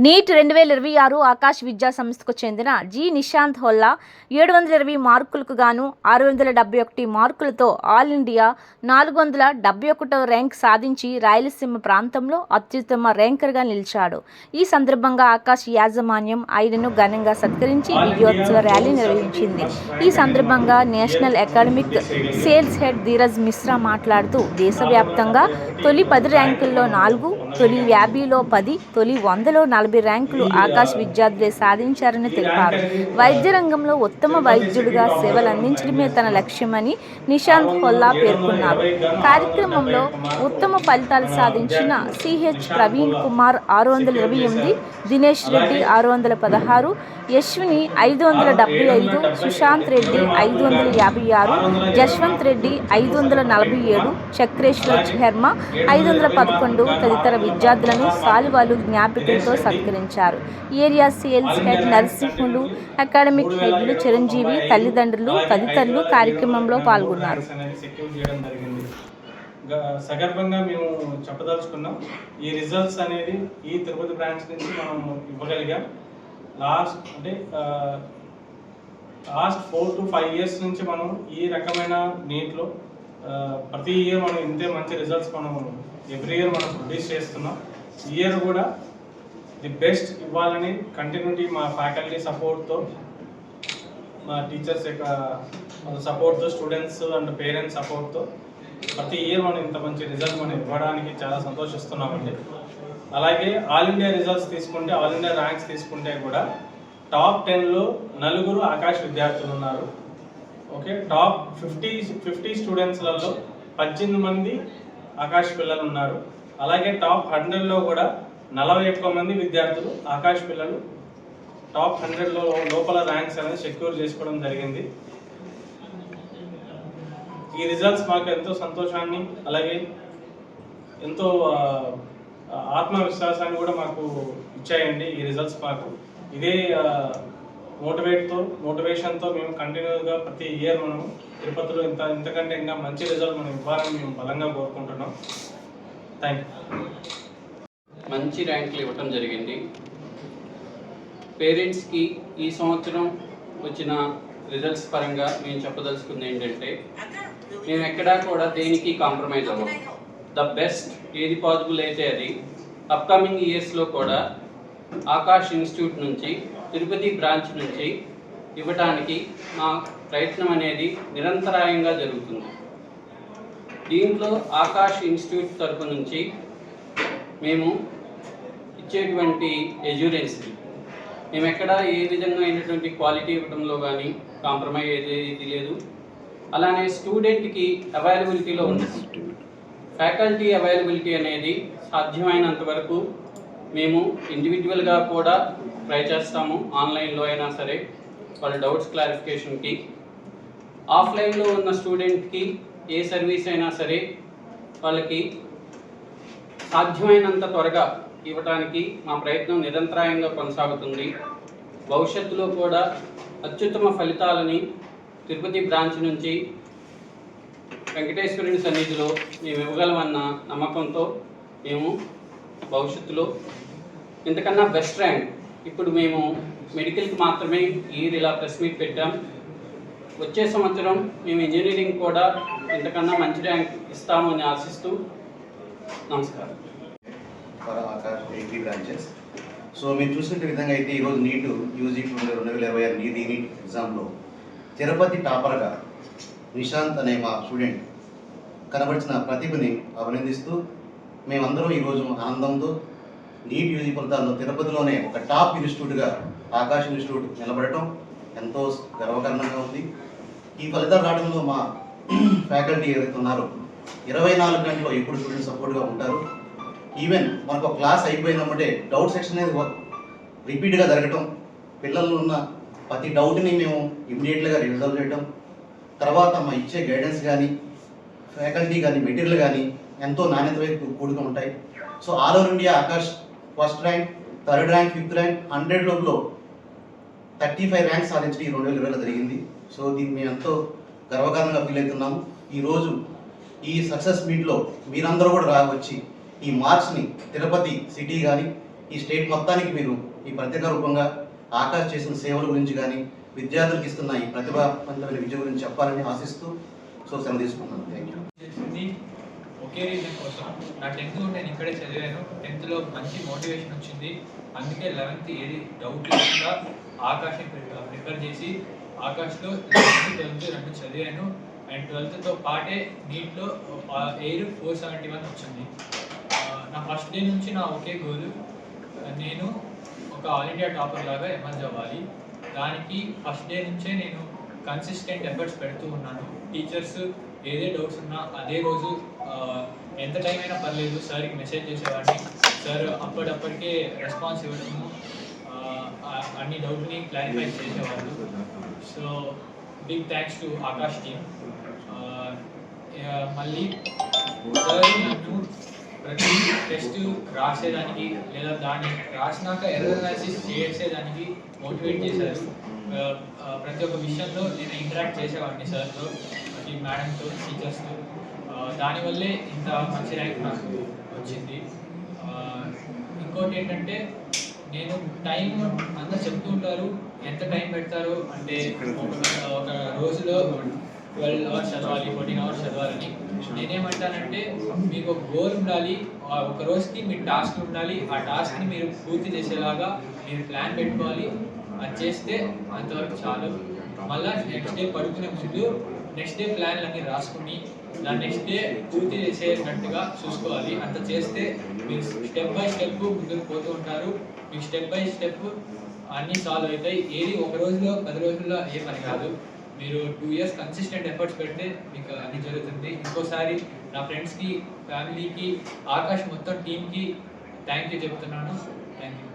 Neat 2026 Akash విద్యా సంస్థకు చెందిన జి నిశాంత్ హొల్లా 720 మార్కులకు గాను 671 మార్కులతో ఆల్ ఇండియా 471వ ర్యాంక్ సాధించి రాయలసీమ ప్రాంతంలో అత్యుత్తమ ర్యాంకర్గా నిలిచాడు. ఈ సందర్భంగా ఆకాష్ యాజమాన్యం ఆయనను ఘనంగా సత్కరించి విజయోత్సవ ర్యాలీ నిర్వహించింది. ఈ సందర్భంగా national academic sales head Dheeraj Mishra మాట్లాడుతూ దేశవ్యాప్తంగా తొలి 10 ర్యాంకుల్లో 4, తొలి 50లో 10, తొలి 100లో 40 ర్యాంకులు ఆకాష్ విద్యార్థులే సాధించారని తెలిపారు. వైద్య రంగంలో ఉత్తమ వైద్యుడిగా సేవలు అందించడమే తన లక్ష్యమని నిశాంత్ హొల్లా పేర్కొన్నారు. కార్యక్రమంలో ఉత్తమ ఫలితాలు సాధించిన సిహెచ్ ప్రవీణ్ కుమార్ 628, దినేష్ రెడ్డి 616, యశ్విని 575, సుశాంత్ రెడ్డి 556, జశ్వంత్ రెడ్డి 547, చక్రేశ్వర్ శర్మ 511 తదితర విద్యార్థులను సాలువాలు జ్ఞాపికలతో సత్కరించారు. Area sales head Narasimhulu, academic హెడ్లు చిరంజీవి, తల్లిదండ్రులు తదితరులు కార్యక్రమంలో పాల్గొన్నారు. సగర్భంగా మేము చెప్పదలుచుకున్నాం. ఈ రిజల్ట్స్ అనేది ఈ తిరుపతి బ్రాంచ్ నుంచి మనం ఇవ్వగలిగాం. లాస్ట్ 4 to 5 ఇయర్స్ నుంచి మనం ఈ రకమైన నీట్లో ప్రతి ఇయర్ మనం ఇంతే మంచి రిజల్ట్స్ మనం ఎవ్రీ ఇయర్ మనం ప్రొడ్యూస్ చేస్తున్నాం. ఈ ఇయర్ కూడా ది బెస్ట్ ఇవ్వాలని కంటిన్యూటీ మా ఫ్యాకల్టీ సపోర్ట్తో, మా టీచర్స్ యొక్క సపోర్ట్తో, స్టూడెంట్స్ అండ్ పేరెంట్స్ సపోర్ట్తో ప్రతి ఇయర్ మనం ఇంత మంచి రిజల్ట్ మనం ఇవ్వడానికి చాలా సంతోషిస్తున్నామండి. అలాగే ఆల్ ఇండియా రిజల్ట్స్ తీసుకుంటే, ఆల్ ఇండియా ర్యాంక్స్ తీసుకుంటే కూడా టాప్ 10లో 4 ఆకాష్ విద్యార్థులు ఉన్నారు. ఓకే, టాప్ 50 స్టూడెంట్స్లలో 18 మంది ఆకాష్ పిల్లలు ఉన్నారు. అలాగే టాప్ 100లో కూడా 41 మంది విద్యార్థులు ఆకాష్ పిల్లలు టాప్ 100లో లోపల ర్యాంక్స్ అనేది సెక్యూర్ చేసుకోవడం జరిగింది. ఈ రిజల్ట్స్ మాకు ఎంతో సంతోషాన్ని, అలాగే ఎంతో ఆత్మవిశ్వాసాన్ని కూడా మాకు ఇచ్చాయండి. ఈ రిజల్ట్స్ మాకు ఇదే మోటివేషన్తో మేము కంటిన్యూగా ప్రతి ఇయర్ మనం తిరుపతిలో ఇంతకంటే ఇంకా మంచి రిజల్ట్ మనం ఇవ్వాలని మేము బలంగా కోరుకుంటున్నాం. Thank you. మంచి ర్యాంకులు ఇవ్వటం జరిగింది. పేరెంట్స్కి ఈ సంవత్సరం వచ్చిన రిజల్ట్స్ పరంగా మేము చెప్పదలుచుకుంది ఏంటంటే, మేము ఎక్కడా కూడా దేనికి కాంప్రమైజ్ అవ్వం. ద బెస్ట్ ఏది పాసిబుల్ అయితే అది అప్కమింగ్ ఇయర్స్లో కూడా ఆకాష్ ఇన్స్టిట్యూట్ నుంచి, తిరుపతి బ్రాంచ్ నుంచి ఇవ్వటానికి మా ప్రయత్నం అనేది నిరంతరాయంగా జరుగుతుంది. దీంట్లో ఆకాష్ ఇన్స్టిట్యూట్ తరపు నుంచి మేము ఇచ్చేటువంటి ఎజ్యూరెన్స్, మేము ఎక్కడ ఏ విధంగా అయినటువంటి క్వాలిటీ ఇవ్వడంలో కానీ కాంప్రమైజ్ ఏది లేదు. అలానే స్టూడెంట్కి అవైలబిలిటీలో ఉంది. ఫ్యాకల్టీ అవైలబిలిటీ అనేది సాధ్యమైనంత వరకు మేము ఇండివిజువల్గా కూడా ట్రై చేస్తాము. ఆన్లైన్లో అయినా సరే వాళ్ళ డౌట్స్ క్లారిఫికేషన్కి, ఆఫ్లైన్లో ఉన్న స్టూడెంట్కి ఏ సర్వీస్ అయినా సరే వాళ్ళకి సాధ్యమైనంత త్వరగా ఇవ్వడానికి మా ప్రయత్నం నిరంతరాయంగా కొనసాగుతుంది. భవిష్యత్తులో కూడా అత్యుత్తమ ఫలితాలని తిరుపతి బ్రాంచ్ నుంచి వెంకటేశ్వరుని సన్నిధిలో మేము ఇవ్వగలమన్న నమ్మకంతో మేము భవిష్యత్తులో ఇంతకన్నా బెస్ట్ ర్యాంక్, ఇప్పుడు మేము మెడికల్కి మాత్రమే ఇలా ప్రెస్ మీట్ పెట్టాం. వచ్చే సంవత్సరం మేము ఇంజనీరింగ్ కూడా ఇంతకన్నా మంచి ర్యాంక్ ఇస్తామని ఆశిస్తూ నమస్కారం. బ్రాంచెస్. సో మీరు చూసిన విధంగా అయితే ఈరోజు నీట్ యూజీ 2026 నీట్ ఎగ్జామ్లో తిరుపతి టాపర్గా నిశాంత్ అనే మా స్టూడెంట్ కనబడిన ప్రతిభని అభినందిస్తూ మేమందరం ఈరోజు ఆనందంతో నీట్ యూజీ ఫలితాల్లో తిరుపతిలోనే ఒక టాప్ ఇన్స్టిట్యూట్గా ఆకాష్ ఇన్స్టిట్యూట్ నిలబడటం ఎంతో గర్వకారణంగా ఉంది. ఈ ఫలితాలు రావడంలో మా ఫ్యాకల్టీ ఏవైతే ఉన్నారో 24 గంటలు ఎప్పుడు స్టూడెంట్ సపోర్ట్గా ఉంటారు. ఈవెన్ మనకు ఒక క్లాస్ అయిపోయినప్పుడే డౌట్ సెక్షన్ అనేది రిపీట్గా జరగటం, పిల్లలు ఉన్న ప్రతి డౌట్ని మేము ఇమ్మీడియట్గా రిజాల్వ్ చేయటం, తర్వాత మా ఇచ్చే గైడెన్స్ కానీ, ఫ్యాకల్టీ కానీ, మెటీరియల్ కానీ ఎంతో నాణ్యత వైపు కూడుకు ఉంటాయి. So all over India Akash first rank, third rank, fifth rank, 100 లోపల 35 ర్యాంక్స్ సాధించడం ఈ 2020లో జరిగింది. సో దీన్ని మేము ఎంతో గర్వకారణంగా ఫీల్ అవుతున్నాము. ఈరోజు ఈ సక్సెస్ మీట్లో మీరందరూ కూడా వచ్చి ఈ మార్క్స్ని తిరుపతి సిటీ కానీ, ఈ స్టేట్ మొత్తానికి మీరు ఈ పత్రికా రూపంగా ఆకాష్ చేసిన సేవల గురించి కానీ విద్యార్థులకు ఇస్తున్న ఈ ప్రతిభావంతమైన విద్య గురించి చెప్పాలని ఆశిస్తూ సెలవు తీసుకున్నాను. Thank you. చేసింది ఒకే రీజన్ కోసం. నా 10th నేను ఇక్కడే చదివాను. 10thలో మంచి మోటివేషన్ వచ్చింది. అందుకే 11th ఏది డౌట్ లేకుండా ఆకాష్ని ప్రిఫర్ చేసి ఆకాష్లో 11th 12th రెండు చదివాను. అండ్ 12th పాటే నీట్లో ఎయిర్ 471 వచ్చింది. నా ఫస్ట్ డే నుంచి నా ఒకే గోల్, నేను ఒక ఆల్ ఇండియా టాపర్ లాగా ఎమర్జ్ అవ్వాలి. దానికి ఫస్ట్ డే నుంచే నేను కన్సిస్టెంట్ ఎఫర్ట్స్ పెడుతూ ఉన్నాను. టీచర్స్ ఏదే డౌట్స్ ఉన్నా అదే రోజు ఎంత టైం అయినా పర్లేదు సార్కి మెసేజ్ చేసేవాడిని. సార్ అప్పటికే రెస్పాన్స్ ఇవ్వడము, అన్ని డౌట్ని క్లారిఫై చేసేవాళ్ళు. So big thanks to Aakash team. మళ్ళీ సార్ నన్ను ప్రతి టెస్ట్ రాసేదానికి లేదా దాన్ని రాసినాక ఎర్రర్ అనాలిసిస్ చేసేదానికి మోటివేట్ చేశారు. ప్రతి ఒక్క విషయంలో నేను ఇంటరాక్ట్ చేసేవాడిని సార్తో, మేడంతో, టీచర్స్తో. దానివల్లే ఇంత మంచి ర్యాంక్ నాకు వచ్చింది. ఇంకోటి ఏంటంటే నేను టైం అంతా చెప్తూ ఉంటారు, ఎంత టైం పెడతారు అంటే ఒక రోజులో 12 hours చదవాలి, 14 hours చదవాలని. నేనేమంటానంటే మీకు ఒక గోల్ ఉండాలి, ఒక రోజుకి మీ టాస్క్ ఉండాలి. ఆ టాస్క్ని మీరు పూర్తి చేసేలాగా మీరు ప్లాన్ పెట్టుకోవాలి. అది చేస్తే అంతవరకు చాలు. మళ్ళీ నెక్స్ట్ డే పడుకునే ముందు నెక్స్ట్ డే ప్లాన్లు అన్నీ రాసుకుని దాన్ని నెక్స్ట్ డే పూర్తి చేసేటట్టుగా చూసుకోవాలి. అంత చేస్తే మీరు స్టెప్ బై స్టెప్ ముందుకు పోతూ ఉంటారు. మీకు స్టెప్ బై స్టెప్ అన్నీ సాల్వ్ అవుతాయి. ఏది ఒక రోజులో 10 రోజుల్లో ఏ పని కాదు. మీరు 2 years కన్సిస్టెంట్ ఎఫర్ట్స్ పెడితే మీకు అన్ని జరుగుతుంది. ఇంకోసారి నా ఫ్రెండ్స్కి, ఫ్యామిలీకి, ఆకాష్ మొత్తం టీమ్కి థ్యాంక్ యూ చెప్తున్నాను. Thank you.